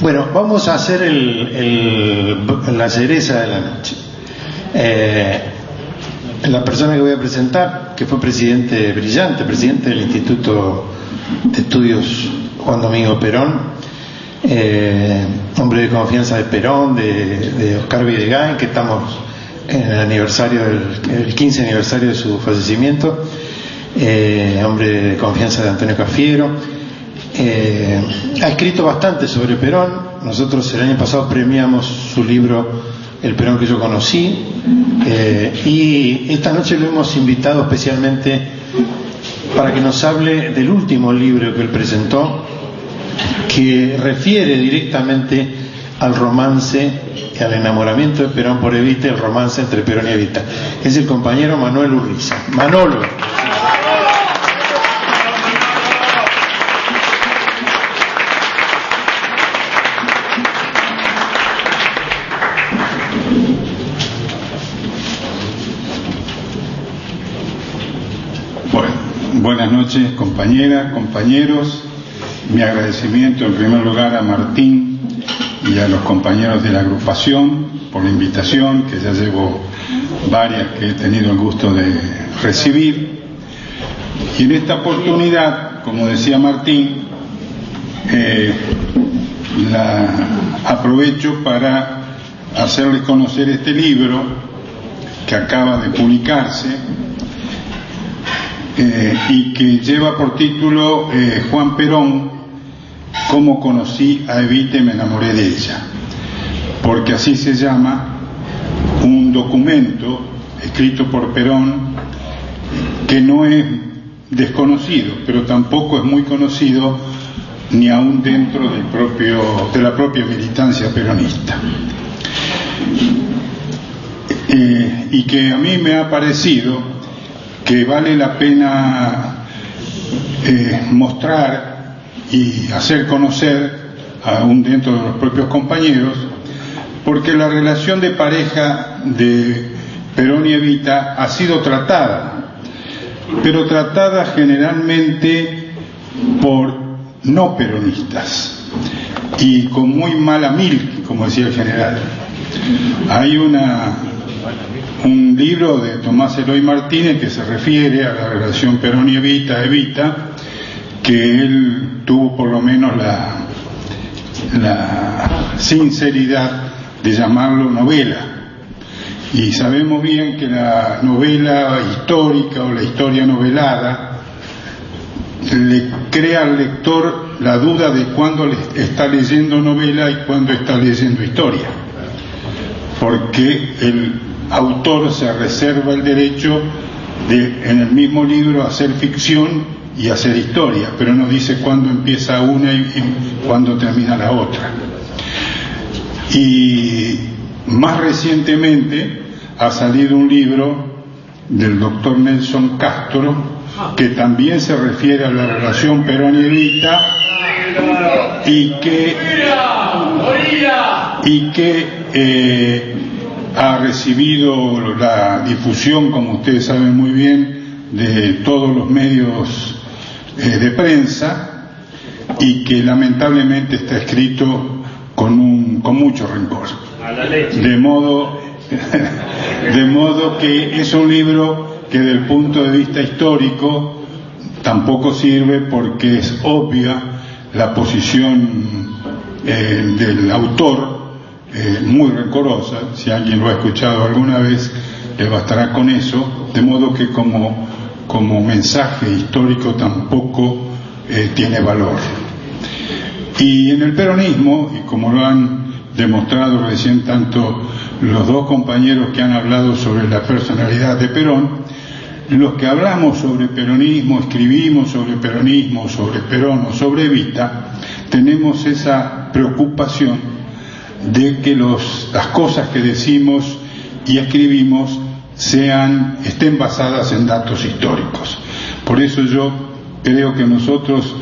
Bueno, vamos a hacer la cereza de la noche. La persona que voy a presentar, que fue brillante presidente del Instituto de Estudios Juan Domingo Perón, hombre de confianza de Perón, de Oscar Videgain, que estamos en el 15 aniversario de su fallecimiento, hombre de confianza de Antonio Cafiero. Ha escrito bastante sobre Perón. Nosotros el año pasado premiamos su libro El Perón que yo conocí, y esta noche lo hemos invitado especialmente para que nos hable del último libro que él presentó, que refiere directamente al romance, al enamoramiento de Perón por Evita, el romance entre Perón y Evita. Es el compañero Manuel Urriza. Manolo. Buenas noches, compañeras, compañeros. Mi agradecimiento en primer lugar a Martín y a los compañeros de la agrupación por la invitación, que ya llevo varias que he tenido el gusto de recibir. Y en esta oportunidad, como decía Martín, la aprovecho para hacerles conocer este libro que acaba de publicarse, y que lleva por título Juan Perón, cómo conocí a Evita y me enamoré de ella, porque así se llama un documento escrito por Perón que no es desconocido, pero tampoco es muy conocido ni aún dentro de la propia militancia peronista, y que a mí me ha parecido que vale la pena mostrar y hacer conocer aún dentro de los propios compañeros, porque la relación de pareja de Perón y Evita ha sido tratada, pero tratada generalmente por no peronistas y con muy mala milk, como decía el general. Hay un libro de Tomás Eloy Martínez que se refiere a la relación Perón y Evita, que él tuvo por lo menos la sinceridad de llamarlo novela, y sabemos bien que la novela histórica o la historia novelada le crea al lector la duda de cuándo está leyendo novela y cuándo está leyendo historia, porque el autor se reserva el derecho de, en el mismo libro, hacer ficción y hacer historia, pero no dice cuándo empieza una y cuándo termina la otra. Y más recientemente ha salido un libro del doctor Nelson Castro que también se refiere a la relación Perón y Evita, y que ha recibido la difusión, como ustedes saben muy bien, de todos los medios de prensa, y que lamentablemente está escrito con mucho rencor, de modo que es un libro que desde el punto de vista histórico tampoco sirve, porque es obvia la posición del autor, muy rencorosa. Si alguien lo ha escuchado alguna vez le bastará con eso, de modo que como mensaje histórico tampoco tiene valor. Y en el peronismo, y como lo han demostrado recién tanto los dos compañeros que han hablado sobre la personalidad de Perón, los que hablamos sobre peronismo, escribimos sobre peronismo, sobre Perón o sobre Evita, tenemos esa preocupación de que las cosas que decimos y escribimos estén basadas en datos históricos. Por eso yo creo que nosotros,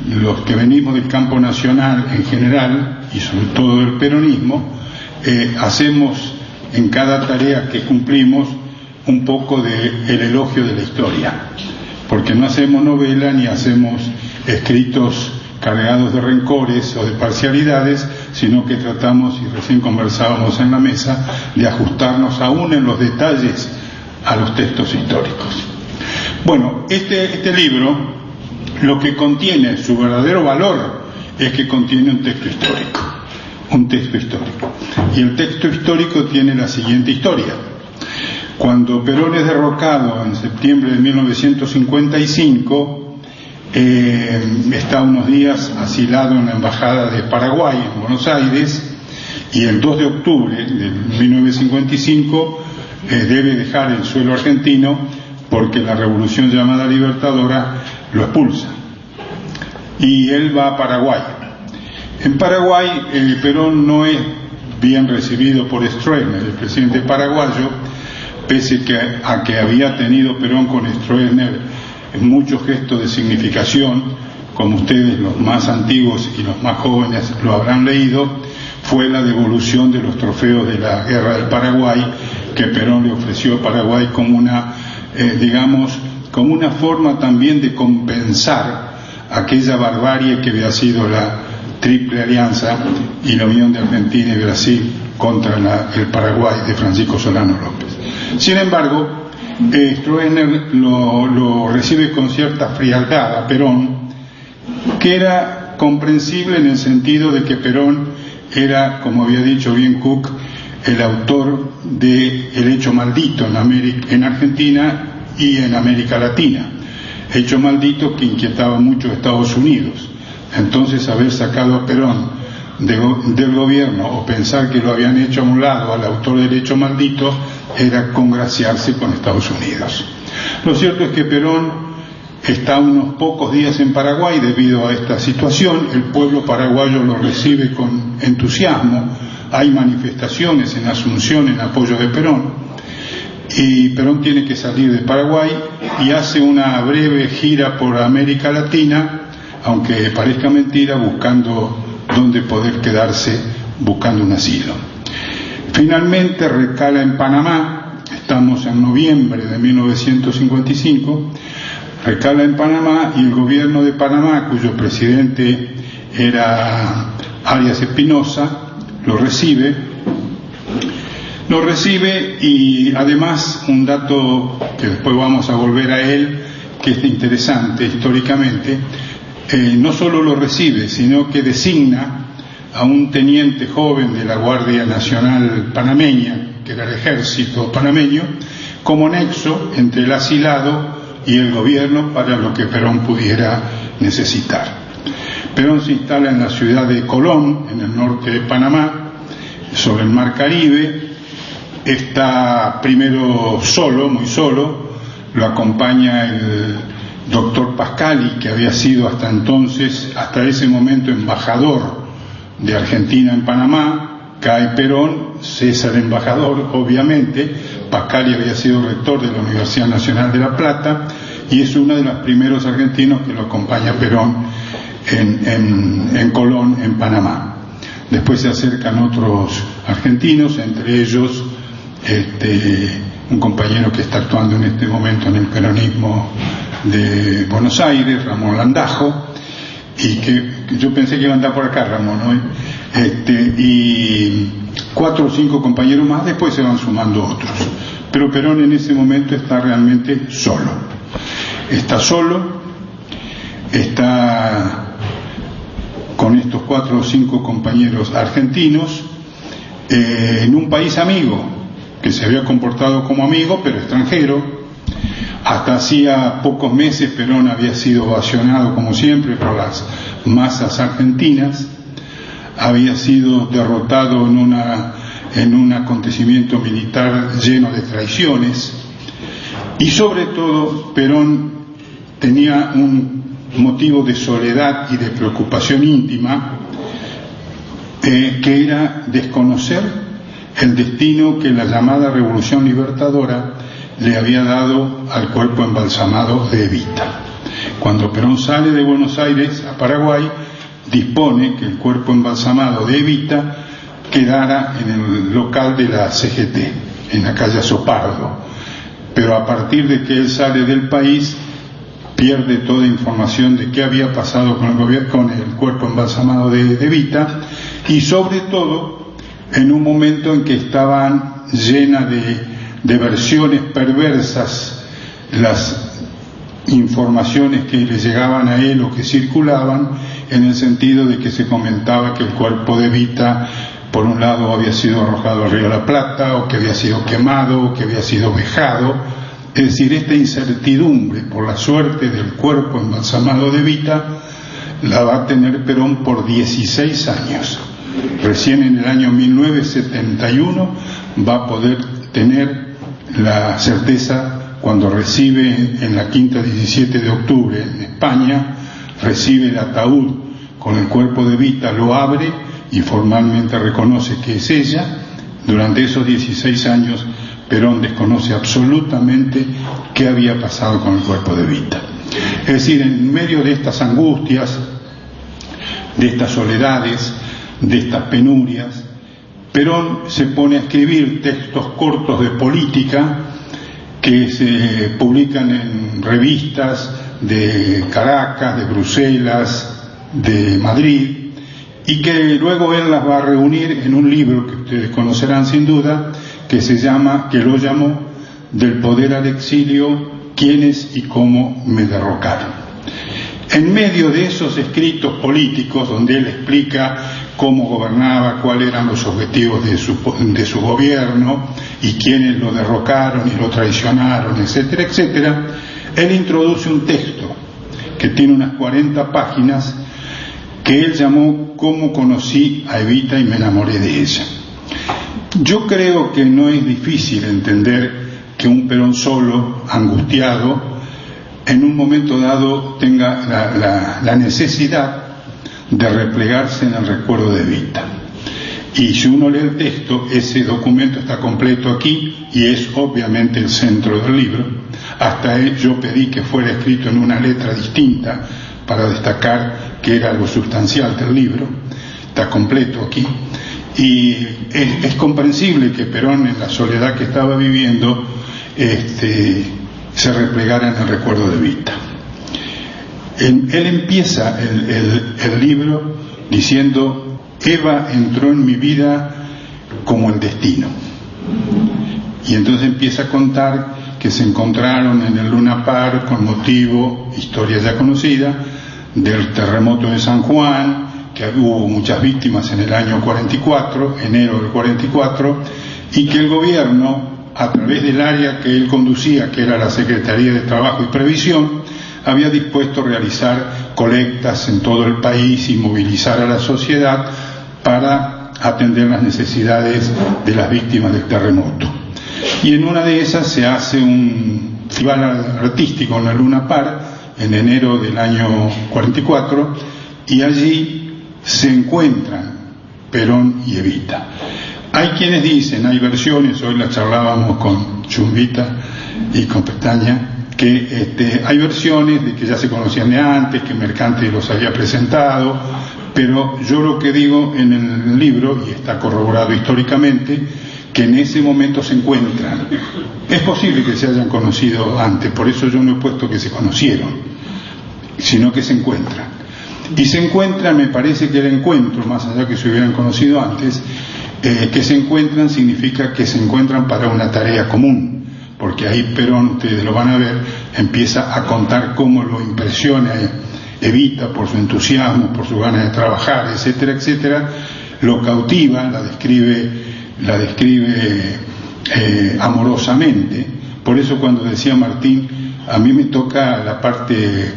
los que venimos del campo nacional en general y sobre todo del peronismo, hacemos en cada tarea que cumplimos un poco el elogio de la historia, porque no hacemos novela ni hacemos escritos cargados de rencores o de parcialidades, sino que tratamos, y recién conversábamos en la mesa, de ajustarnos aún en los detalles a los textos históricos. Bueno, este libro, lo que contiene, su verdadero valor, es que contiene un texto histórico. Y el texto histórico tiene la siguiente historia. Cuando Perón es derrocado en septiembre de 1955, está unos días asilado en la Embajada de Paraguay en Buenos Aires, y el 2 de octubre de 1955 debe dejar el suelo argentino porque la revolución llamada Libertadora lo expulsa, y él va a Paraguay. En Paraguay Perón no es bien recibido por Stroessner, el presidente paraguayo, pese a que había tenido Perón con Stroessner muchos gestos de significación, como ustedes los más antiguos y los más jóvenes lo habrán leído. Fue la devolución de los trofeos de la Guerra del Paraguay que Perón le ofreció a Paraguay como una, como una forma también de compensar aquella barbarie que había sido la Triple Alianza y la unión de Argentina y Brasil contra el Paraguay de Francisco Solano López. Sin embargo, Stroessner lo recibe con cierta frialdad a Perón, que era comprensible en el sentido de que Perón era, como había dicho bien Cook, el autor de El Hecho Maldito en Argentina y en América Latina, hecho maldito que inquietaba mucho a Estados Unidos. Entonces, haber sacado a Perón del gobierno o pensar que lo habían hecho a un lado al autor del Hecho Maldito era congraciarse con Estados Unidos. Lo cierto es que Perón está unos pocos días en Paraguay debido a esta situación. El pueblo paraguayo lo recibe con entusiasmo, hay manifestaciones en Asunción en apoyo de Perón, y Perón tiene que salir de Paraguay y hace una breve gira por América Latina, aunque parezca mentira, buscando dónde poder quedarse, buscando un asilo. Finalmente recala en Panamá, estamos en noviembre de 1955, recala en Panamá, y el gobierno de Panamá, cuyo presidente era Arias Espinosa, lo recibe, y además un dato que después vamos a volver a él, que es interesante históricamente, no solo lo recibe, sino que designa a un teniente joven de la Guardia Nacional panameña, que era el ejército panameño, como nexo entre el asilado y el gobierno para lo que Perón pudiera necesitar. Perón se instala en la ciudad de Colón, en el norte de Panamá, sobre el mar Caribe. Está primero solo, muy solo, lo acompaña el doctor Pascali, que había sido hasta ese momento embajador de Argentina en Panamá. Cae Perón, cesa el embajador, obviamente. Pascali había sido rector de la Universidad Nacional de La Plata y es uno de los primeros argentinos que lo acompaña a Perón en Colón, en Panamá. Después se acercan otros argentinos, entre ellos un compañero que está actuando en este momento en el peronismo de Buenos Aires, Ramón Landajo, y que yo pensé que iba a andar por acá Ramón, ¿no? Y 4 o 5 compañeros más, después se van sumando otros, pero Perón en ese momento está realmente solo, está con estos 4 o 5 compañeros argentinos en un país amigo, que se había comportado como amigo, pero extranjero. Hasta hacía pocos meses Perón había sido ovacionado, como siempre, por las masas argentinas, había sido derrotado en un acontecimiento militar lleno de traiciones, y sobre todo Perón tenía un motivo de soledad y de preocupación íntima, que era desconocer el destino que la llamada Revolución Libertadora le había dado al cuerpo embalsamado de Evita. Cuando Perón sale de Buenos Aires a Paraguay, dispone que el cuerpo embalsamado de Evita quedara en el local de la CGT, en la calle Sopardo. Pero a partir de que él sale del país, pierde toda información de qué había pasado con el cuerpo embalsamado de Evita, y sobre todo en un momento en que estaban llenas de versiones perversas las informaciones que le llegaban a él o que circulaban, en el sentido de que se comentaba que el cuerpo de Evita, por un lado, había sido arrojado al río de la Plata, o que había sido quemado, o que había sido vejado. Es decir, esta incertidumbre por la suerte del cuerpo embalsamado de Evita la va a tener Perón por 16 años. Recién en el año 1971 va a poder tener la certeza, cuando recibe en la quinta 17 de octubre en España, recibe el ataúd con el cuerpo de Evita, lo abre y formalmente reconoce que es ella. Durante esos 16 años Perón desconoce absolutamente qué había pasado con el cuerpo de Evita. Es decir, en medio de estas angustias, de estas soledades, de estas penurias, Perón se pone a escribir textos cortos de política que se publican en revistas de Caracas, de Bruselas, de Madrid, y que luego él las va a reunir en un libro que ustedes conocerán sin duda, que lo llamó Del poder al exilio, quiénes y cómo me derrocaron. En medio de esos escritos políticos, donde él explica cómo gobernaba, cuáles eran los objetivos de su gobierno y quiénes lo derrocaron y lo traicionaron, etcétera, etcétera, él introduce un texto que tiene unas 40 páginas que él llamó Cómo conocí a Evita y me enamoré de ella. Yo creo que no es difícil entender que un Perón solo, angustiado, en un momento dado tenga la necesidad de replegarse en el recuerdo de Evita. Y si uno lee el texto, ese documento está completo aquí y es obviamente el centro del libro. Hasta yo pedí que fuera escrito en una letra distinta para destacar que era algo sustancial del libro. Está completo aquí. Y es comprensible que Perón, en la soledad que estaba viviendo, se replegara en el recuerdo de Evita. Él empieza el libro diciendo: Eva entró en mi vida como el destino. Y entonces empieza a contar que se encontraron en el Luna Park con motivo, historia ya conocida, del terremoto de San Juan, que hubo muchas víctimas en el año 44, enero del 44, y que el gobierno, a través del área que él conducía, que era la Secretaría de Trabajo y Previsión, había dispuesto a realizar colectas en todo el país y movilizar a la sociedad para atender las necesidades de las víctimas del terremoto. Y en una de esas se hace un festival artístico en la Luna Park en enero del año 44, y allí se encuentran Perón y Evita. Hay quienes dicen, hay versiones, hoy las charlábamos con Chumbita y con Pestaña, que hay versiones de que ya se conocían de antes, que Mercante los había presentado, pero yo lo que digo en el libro, y está corroborado históricamente, que en ese momento se encuentran. Es posible que se hayan conocido antes, por eso yo no he puesto que se conocieron, sino que se encuentran. Y se encuentran, me parece que el encuentro, más allá que se hubieran conocido antes, que se encuentran significa que se encuentran para una tarea común, porque ahí Perón, ustedes lo van a ver, empieza a contar cómo lo impresiona Evita por su entusiasmo, por sus ganas de trabajar, etcétera, etcétera, lo cautiva, la describe amorosamente. Por eso cuando decía Martín, a mí me toca la parte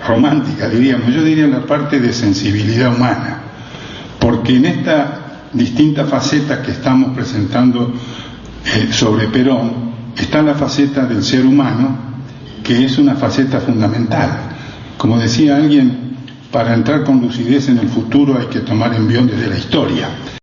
romántica, diríamos, yo diría la parte de sensibilidad humana, porque en esta distintas facetas que estamos presentando sobre Perón, está la faceta del ser humano, que es una faceta fundamental. Como decía alguien, para entrar con lucidez en el futuro hay que tomar envión desde la historia.